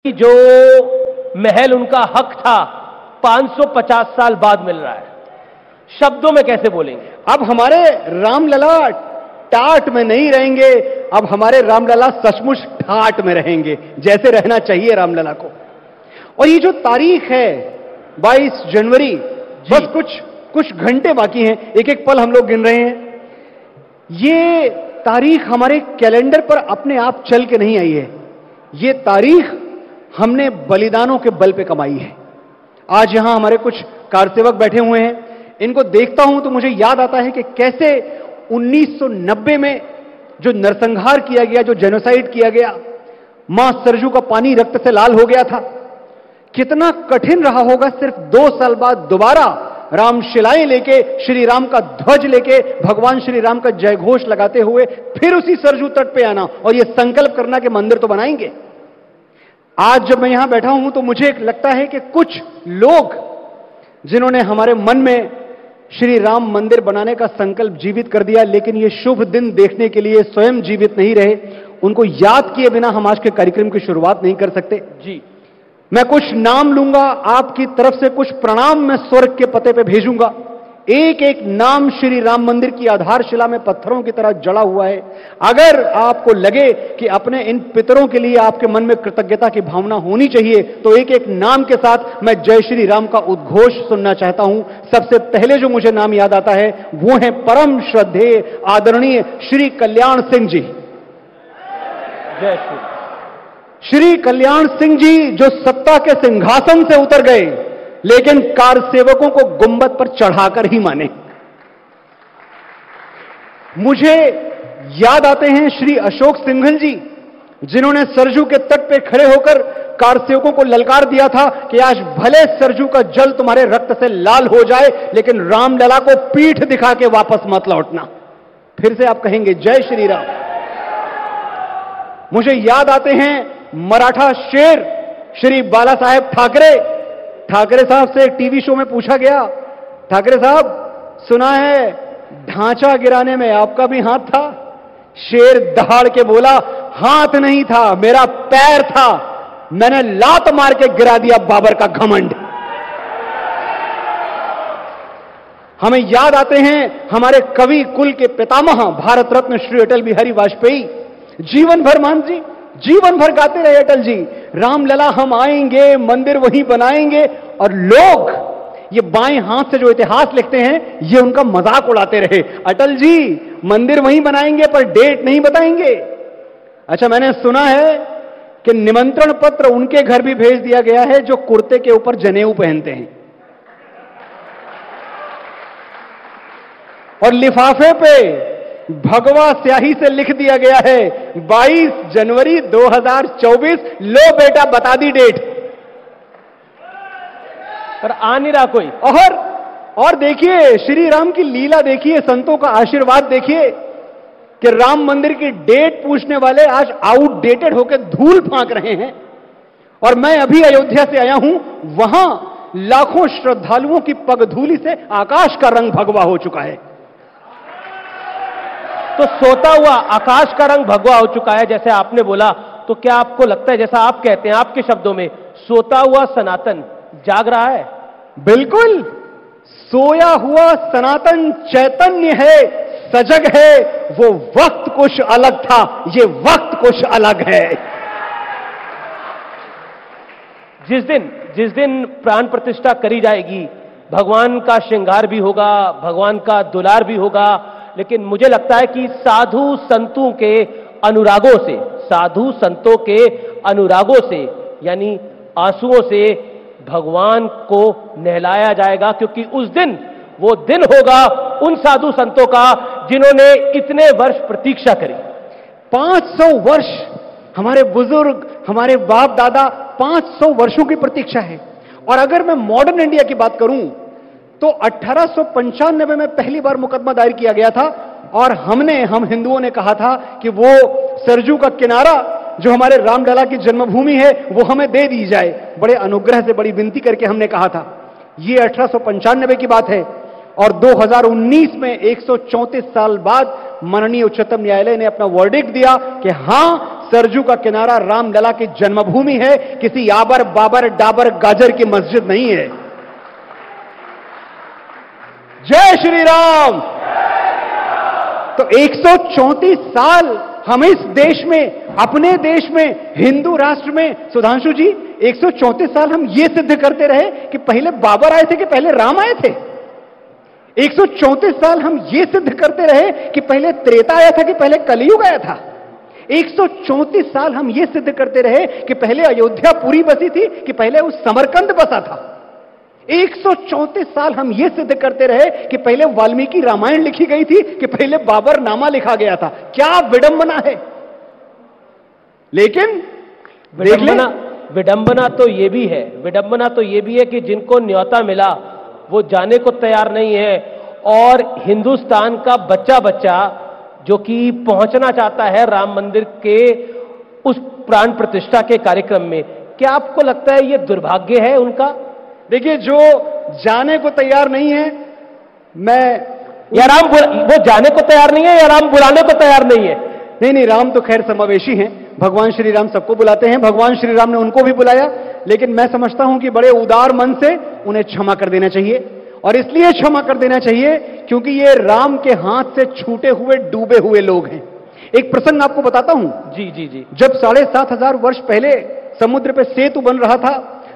जो महल उनका हक था 550 साल बाद मिल रहा है। शब्दों में कैसे बोलेंगे? अब हमारे रामलला टाट में नहीं रहेंगे, अब हमारे रामलला सचमुच ठाट में रहेंगे, जैसे रहना चाहिए रामलला को। और ये जो तारीख है 22 जनवरी, बस कुछ घंटे बाकी हैं, एक एक पल हम लोग गिन रहे हैं। ये तारीख हमारे कैलेंडर पर अपने आप चल के नहीं आई है, ये तारीख हमने बलिदानों के बल पे कमाई है। आज यहां हमारे कुछ कारसेवक बैठे हुए हैं, इनको देखता हूं तो मुझे याद आता है कि कैसे 1990 में जो नरसंहार किया गया, जो जेनोसाइड किया गया, मां सरजू का पानी रक्त से लाल हो गया था। कितना कठिन रहा होगा सिर्फ 2 साल बाद दोबारा रामशिलाएं लेके, श्री राम का ध्वज लेके, भगवान श्री राम का जयघोष लगाते हुए फिर उसी सरजू तट पे आना और यह संकल्प करना कि मंदिर तो बनाएंगे। आज जब मैं यहां बैठा हूं तो मुझे लगता है कि कुछ लोग जिन्होंने हमारे मन में श्री राम मंदिर बनाने का संकल्प जीवित कर दिया, लेकिन यह शुभ दिन देखने के लिए स्वयं जीवित नहीं रहे, उनको याद किए बिना हम आज के कार्यक्रम की शुरुआत नहीं कर सकते। जी, मैं कुछ नाम लूंगा, आपकी तरफ से कुछ प्रणाम मैं स्वर्ग के पते पे भेजूंगा। एक एक नाम श्री राम मंदिर की आधारशिला में पत्थरों की तरह जड़ा हुआ है। अगर आपको लगे कि अपने इन पितरों के लिए आपके मन में कृतज्ञता की भावना होनी चाहिए, तो एक एक नाम के साथ मैं जय श्री राम का उद्घोष सुनना चाहता हूं। सबसे पहले जो मुझे नाम याद आता है वो है परम श्रद्धेय आदरणीय श्री कल्याण सिंह जी। जय श्री कल्याण सिंह जी जो सत्ता के सिंहासन से उतर गए, लेकिन कारसेवकों को गुंबद पर चढ़ाकर ही माने। मुझे याद आते हैं श्री अशोक सिंघल जी, जिन्होंने सरजू के तट पे खड़े होकर कारसेवकों को ललकार दिया था कि आज भले सरजू का जल तुम्हारे रक्त से लाल हो जाए, लेकिन रामलला को पीठ दिखा के वापस मत लौटना। फिर से आप कहेंगे जय श्री राम। मुझे याद आते हैं मराठा शेर श्री बाला साहेब ठाकरे। ठाकरे साहब से एक टीवी शो में पूछा गया, ठाकरे साहब सुना है ढांचा गिराने में आपका भी हाथ था? शेर दहाड़ के बोला, हाथ नहीं था, मेरा पैर था, मैंने लात मार के गिरा दिया बाबर का घमंड। हमें याद आते हैं हमारे कवि कुल के पितामह भारत रत्न श्री अटल बिहारी वाजपेयी। जीवन भर मान जी, जीवन भर गाते रहे अटल जी, रामलला हम आएंगे, मंदिर वहीं बनाएंगे। और लोग ये बाएं हाथ से जो इतिहास लिखते हैं, ये उनका मजाक उड़ाते रहे, अटल जी मंदिर वहीं बनाएंगे पर डेट नहीं बताएंगे। अच्छा, मैंने सुना है कि निमंत्रण पत्र उनके घर भी भेज दिया गया है जो कुर्ते के ऊपर जनेऊ पहनते हैं, और लिफाफे पे भगवा स्याही से लिख दिया गया है 22 जनवरी 2024। लो बेटा बता दी डेट, पर आ नहीं रहा कोई। और देखिए श्री राम की लीला देखिए, संतों का आशीर्वाद देखिए कि राम मंदिर की डेट पूछने वाले आज आउटडेटेड होकर धूल फांक रहे हैं। और मैं अभी अयोध्या से आया हूं, वहां लाखों श्रद्धालुओं की पगधूलि से आकाश का रंग भगवा हो चुका है। तो सोता हुआ आकाश का रंग भगवा हो चुका है जैसे आपने बोला, तो क्या आपको लगता है, जैसा आप कहते हैं आपके शब्दों में, सोता हुआ सनातन जाग रहा है? बिल्कुल, सोया हुआ सनातन चैतन्य है, सजग है। वो वक्त कुछ अलग था, ये वक्त कुछ अलग है। जिस दिन प्राण प्रतिष्ठा करी जाएगी, भगवान का श्रृंगार भी होगा, भगवान का दुलार भी होगा, लेकिन मुझे लगता है कि साधु संतों के अनुरागों से, साधु संतों के अनुरागों से, यानी आंसुओं से भगवान को नहलाया जाएगा, क्योंकि उस दिन वो दिन होगा उन साधु संतों का जिन्होंने इतने वर्ष प्रतीक्षा करी। 500 वर्ष हमारे बुजुर्ग, हमारे बाप दादा 500 वर्षों की प्रतीक्षा है। और अगर मैं मॉडर्न इंडिया की बात करूं तो 1895 में पहली बार मुकदमा दायर किया गया था, और हम हिंदुओं ने कहा था कि वो सरजू का किनारा जो हमारे रामलला की जन्मभूमि है वो हमें दे दी जाए। बड़े अनुग्रह से, बड़ी विनती करके हमने कहा था। ये 1895 की बात है। और 2019 में 134 साल बाद माननीय उच्चतम न्यायालय ने अपना वर्डिक्ट दिया कि हां, सरजू का किनारा रामलला की जन्मभूमि है, किसी याबर बाबर डाबर गाजर की मस्जिद नहीं है। जय श्री राम। तो 134 साल हम इस देश में, अपने देश में, हिंदू राष्ट्र में, सुधांशु जी 134 साल हम ये सिद्ध करते रहे कि पहले बाबर आए थे कि पहले राम आए थे। 134 साल हम ये सिद्ध करते रहे कि पहले त्रेता आया था कि पहले कलयुग आया था। 134 साल हम ये सिद्ध करते रहे कि पहले अयोध्या पूरी बसी थी कि पहले उस समरकंद बसा था। 134 साल हम ये सिद्ध करते रहे कि पहले वाल्मीकि रामायण लिखी गई थी कि पहले बाबर नामा लिखा गया था। क्या विडंबना है। लेकिन विडंबना तो ये भी है, विडंबना तो ये भी है कि जिनको न्योता मिला वो जाने को तैयार नहीं है, और हिंदुस्तान का बच्चा बच्चा जो कि पहुंचना चाहता है राम मंदिर के उस प्राण प्रतिष्ठा के कार्यक्रम में, क्या आपको लगता है ये दुर्भाग्य है उनका? देखिए, जो जाने को तैयार नहीं है, या राम वो जाने को तैयार नहीं है या राम बुलाने को तैयार नहीं है? नहीं, राम तो खैर समावेशी हैं। भगवान श्री राम सबको बुलाते हैं, भगवान श्री राम ने उनको भी बुलाया, लेकिन मैं समझता हूं कि बड़े उदार मन से उन्हें क्षमा कर देना चाहिए। और इसलिए क्षमा कर देना चाहिए क्योंकि ये राम के हाथ से छूटे हुए डूबे हुए लोग हैं। एक प्रसंग आपको बताता हूं। जी। जब 7,500 वर्ष पहले समुद्र पे सेतु बन रहा था,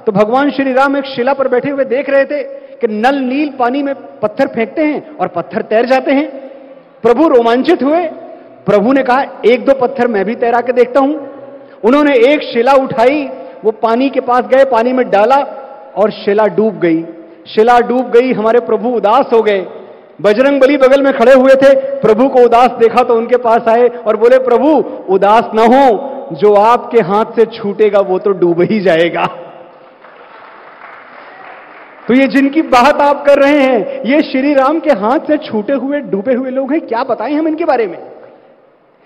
तो भगवान श्री राम एक शिला पर बैठे हुए देख रहे थे कि नल नील पानी में पत्थर फेंकते हैं और पत्थर तैर जाते हैं। प्रभु रोमांचित हुए। प्रभु ने कहा, एक दो पत्थर मैं भी तैरा के देखता हूं। उन्होंने एक शिला उठाई, वो पानी के पास गए, पानी में डाला और शिला डूब गई। शिला डूब गई। हमारे प्रभु उदास हो गए। बजरंगबली बगल में खड़े हुए थे, प्रभु को उदास देखा तो उनके पास आए और बोले, प्रभु उदास ना हो, जो आपके हाथ से छूटेगा वो तो डूब ही जाएगा। तो ये जिनकी बात आप कर रहे हैं, ये श्री राम के हाथ से छूटे हुए डूबे हुए लोग हैं। क्या बताएं हम इनके बारे में।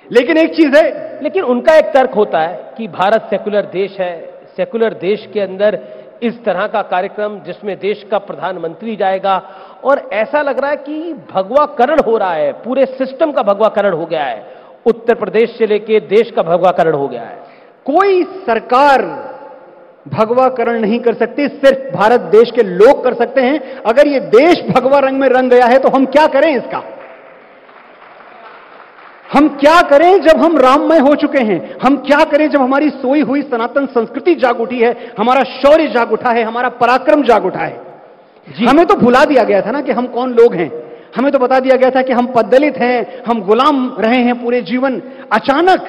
लेकिन एक चीज है, लेकिन उनका एक तर्क होता है कि भारत सेकुलर देश है, सेकुलर देश के अंदर इस तरह का कार्यक्रम जिसमें देश का प्रधानमंत्री जाएगा, और ऐसा लग रहा है कि भगवाकरण हो रहा है, पूरे सिस्टम का भगवाकरण हो गया है, उत्तर प्रदेश से लेके देश का भगवाकरण हो गया है। कोई सरकार भगवाकरण नहीं कर सकती, सिर्फ भारत देश के लोग कर सकते हैं। अगर ये देश भगवा रंग में रंग गया है तो हम क्या करें इसका? हम क्या करें जब हम राममय हो चुके हैं? हम क्या करें जब हमारी सोई हुई सनातन संस्कृति जाग उठी है, हमारा शौर्य जाग उठा है, हमारा पराक्रम जाग उठा है? हमें तो भुला दिया गया था ना कि हम कौन लोग हैं। हमें तो बता दिया गया था कि हम पददलित हैं, हम गुलाम रहे हैं पूरे जीवन। अचानक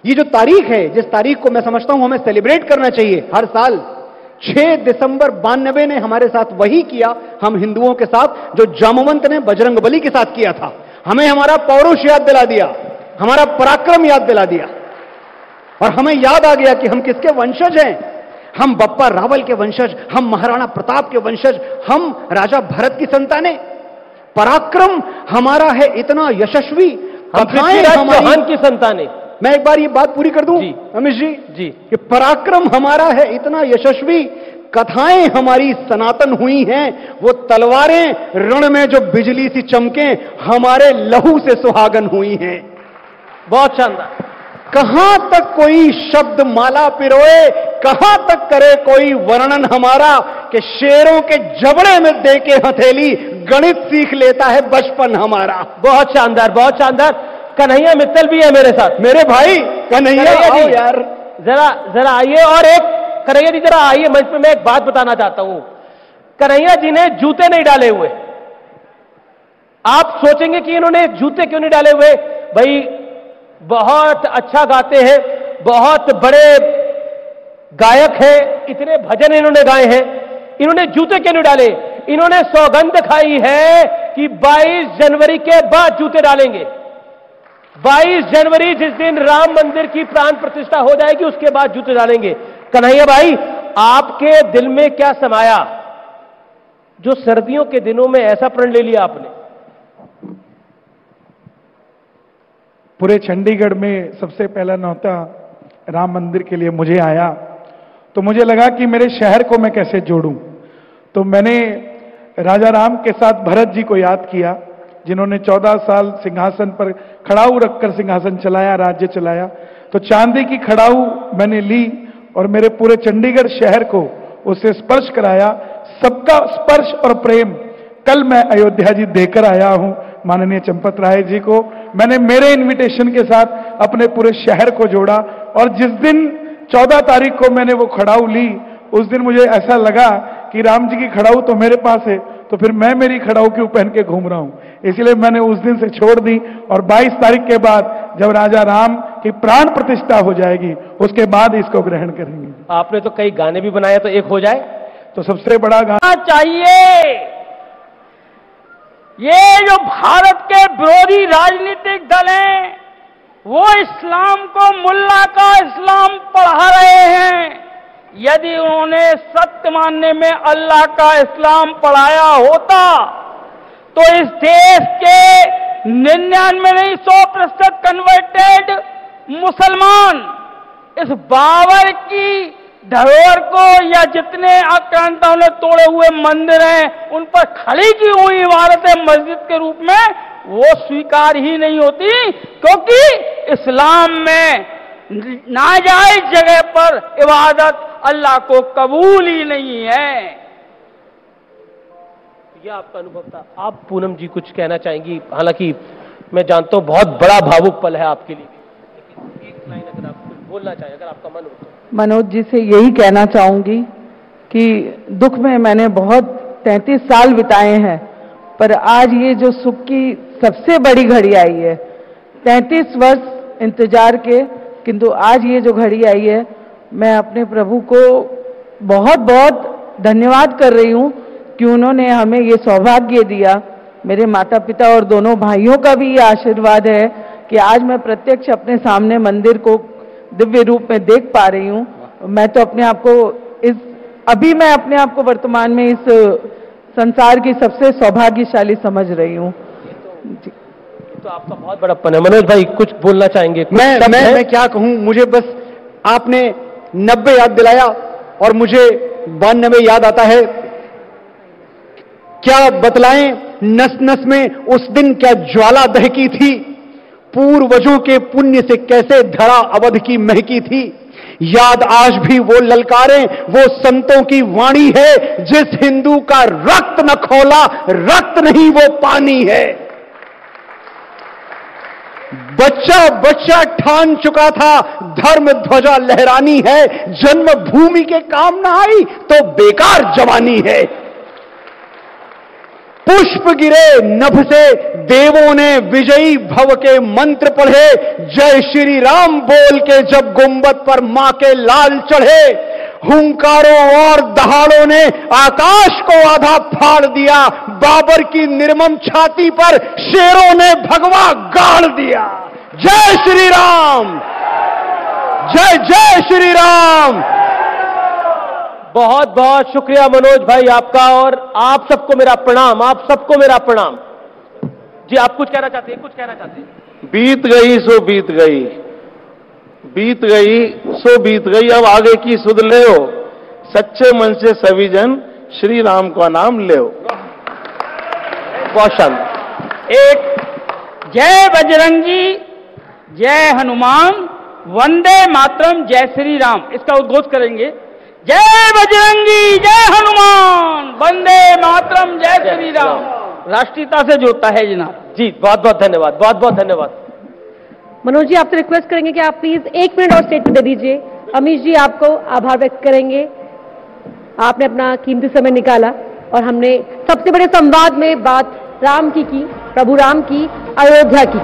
ये जो तारीख है, जिस तारीख को मैं समझता हूं हमें सेलिब्रेट करना चाहिए हर साल, 6 दिसंबर 92 ने हमारे साथ वही किया, हम हिंदुओं के साथ, जो जामवंत ने बजरंगबली के साथ किया था। हमें हमारा पौरुष याद दिला दिया, हमारा पराक्रम याद दिला दिया, और हमें याद आ गया कि हम किसके वंशज हैं। हम बप्पा रावल के वंशज, हम महाराणा प्रताप के वंशज, हम राजा भरत की संतानें। पराक्रम हमारा है इतना यशस्वी, कथाएं चौहान की संतानें। मैं एक बार ये बात पूरी कर दूं अमित जी कि पराक्रम हमारा है इतना यशस्वी, कथाएं हमारी सनातन हुई हैं, वो तलवारें रण में जो बिजली सी चमके हमारे लहू से सुहागन हुई हैं। बहुत शानदार। कहां तक कोई शब्द माला पिरोए, कहां तक करे कोई वर्णन हमारा, कि शेरों के जबड़े में दे के हथेली गणित सीख लेता है बचपन हमारा। बहुत शानदार, बहुत शानदार। कन्हैया मित्तल भी है मेरे साथ। मेरे भाई कन्हैया आओ यार, जरा आइए। और एक कन्हैया जी जरा आइए मंच पे। मैं एक बात बताना चाहता हूं, कन्हैया जी ने जूते नहीं डाले हुए। आप सोचेंगे कि इन्होंने जूते क्यों नहीं डाले हुए। भाई बहुत अच्छा गाते हैं, बहुत बड़े गायक हैं, इतने भजन इन्होंने गाए हैं, इन्होंने जूते क्यों नहीं डाले। इन्होंने सौगंध खाई है कि 22 जनवरी के बाद जूते डालेंगे। 22 जनवरी जिस दिन राम मंदिर की प्राण प्रतिष्ठा हो जाएगी, उसके बाद जूते डालेंगे। कन्हैया भाई, आपके दिल में क्या समाया जो सर्दियों के दिनों में ऐसा प्रण ले लिया आपने? पूरे चंडीगढ़ में सबसे पहला न्योता राम मंदिर के लिए मुझे आया, तो मुझे लगा कि मेरे शहर को मैं कैसे जोड़ूं। तो मैंने राजा राम के साथ भरत जी को याद किया, जिन्होंने 14 साल सिंहासन पर खड़ाऊ रखकर सिंहासन चलाया, राज्य चलाया। तो चांदी की खड़ाऊ मैंने ली और मेरे पूरे चंडीगढ़ शहर को उससे स्पर्श कराया। सबका स्पर्श और प्रेम कल मैं अयोध्या जी देकर आया हूं माननीय चंपत राय जी को। मैंने मेरे इनविटेशन के साथ अपने पूरे शहर को जोड़ा और जिस दिन 14 तारीख को मैंने वो खड़ाऊ ली, उस दिन मुझे ऐसा लगा कि राम जी की खड़ाऊ तो मेरे पास है, तो फिर मैं मेरी खड़ाऊ क्यों पहन के घूम रहा हूं। इसलिए मैंने उस दिन से छोड़ दी और 22 तारीख के बाद जब राजा राम की प्राण प्रतिष्ठा हो जाएगी उसके बाद इसको ग्रहण करेंगे। आपने तो कई गाने भी बनाए, तो एक हो जाए। तो सबसे बड़ा गाना चाहिए, ये जो भारत के विरोधी राजनीतिक दल हैं वो इस्लाम को मुल्ला का इस्लाम पढ़ा रहे हैं। यदि उन्होंने सत्य मानने में अल्लाह का इस्लाम पढ़ाया होता तो इस देश के 99 नहीं 100% कन्वर्टेड मुसलमान इस बाबर की धरोहर को या जितने आक्रांताओं ने तोड़े हुए मंदिर हैं उन पर खड़ी की हुई इमारतें मस्जिद के रूप में वो स्वीकार ही नहीं होती, क्योंकि इस्लाम में नाजायज जगह पर इबादत अल्लाह को कबूल ही नहीं है। यह आपका अनुभव था। आप पूनम जी कुछ कहना चाहेंगी? हालांकि मैं जानता हूं बहुत बड़ा भावुक पल है आपके लिए, लेकिन एक लाइन अगर आप कुछ बोलना चाहें, अगर आपका मन हो तो। मनोज जी से यही कहना चाहूंगी कि दुख में मैंने बहुत 33 साल बिताए हैं, पर आज ये जो सुख की सबसे बड़ी घड़ी आई है, 33 वर्ष इंतजार के, किंतु आज ये जो घड़ी आई है, मैं अपने प्रभु को बहुत बहुत धन्यवाद कर रही हूँ कि उन्होंने हमें ये सौभाग्य दिया। मेरे माता पिता और दोनों भाइयों का भी ये आशीर्वाद है कि आज मैं प्रत्यक्ष अपने सामने मंदिर को दिव्य रूप में देख पा रही हूँ। मैं तो अपने आप को मैं अपने आप को वर्तमान में इस संसार की सबसे सौभाग्यशाली समझ रही हूँ। तो आपका बहुत बड़ा पन है। मनोज भाई कुछ बोलना चाहेंगे? मैं क्या कहूं, मुझे बस आपने 90 याद दिलाया और मुझे 92 याद आता है। क्या बतलाएं, नस नस में उस दिन क्या ज्वाला दहकी थी, पूर्वजों के पुण्य से कैसे धरा अवध की महकी थी। याद आज भी वो ललकारें, वो संतों की वाणी है, जिस हिंदू का रक्त न खोला, रक्त नहीं वो पानी है। बच्चा बच्चा ठान चुका था धर्म ध्वजा लहरानी है, जन्मभूमि के काम ना आई तो बेकार जवानी है। पुष्प गिरे नभ से देवों ने विजयी भव के मंत्र पढ़े, जय श्री राम बोल के जब गुंबद पर मां के लाल चढ़े, हुंकारों और दहाड़ों ने आकाश को आधा फाड़ दिया, बाबर की निर्मम छाती पर शेरों ने भगवा गाड़ दिया। जय श्री राम, जय जय श्री राम। बहुत बहुत शुक्रिया मनोज भाई आपका, और आप सबको मेरा प्रणाम, आप सबको मेरा प्रणाम। जी आप कुछ कहना चाहते हैं? कुछ कहना चाहते हैं? बीत गई सो बीत गई, बीत गई सो बीत गई, अब आगे की सुध ले हो, सच्चे मन से सभी जन श्री राम का नाम ले हो। बहुत शांति। एक जय बजरंगी, जय हनुमान, वंदे मातरम, जय श्री राम, इसका उद्घोष करेंगे। जय बजरंगी, जय हनुमान, वंदे मातरम, जय श्री राम। राष्ट्रीयता से जोड़ता है जनाब। जी बहुत बहुत धन्यवाद, बहुत बहुत धन्यवाद। मनोज जी आपसे रिक्वेस्ट करेंगे कि आप प्लीज 1 मिनट और स्टेज पे दे दीजिए। अमीश जी आपको आभार व्यक्त करेंगे, आपने अपना कीमती समय निकाला और हमने सबसे बड़े संवाद में बात राम की प्रभु राम की, अयोध्या की।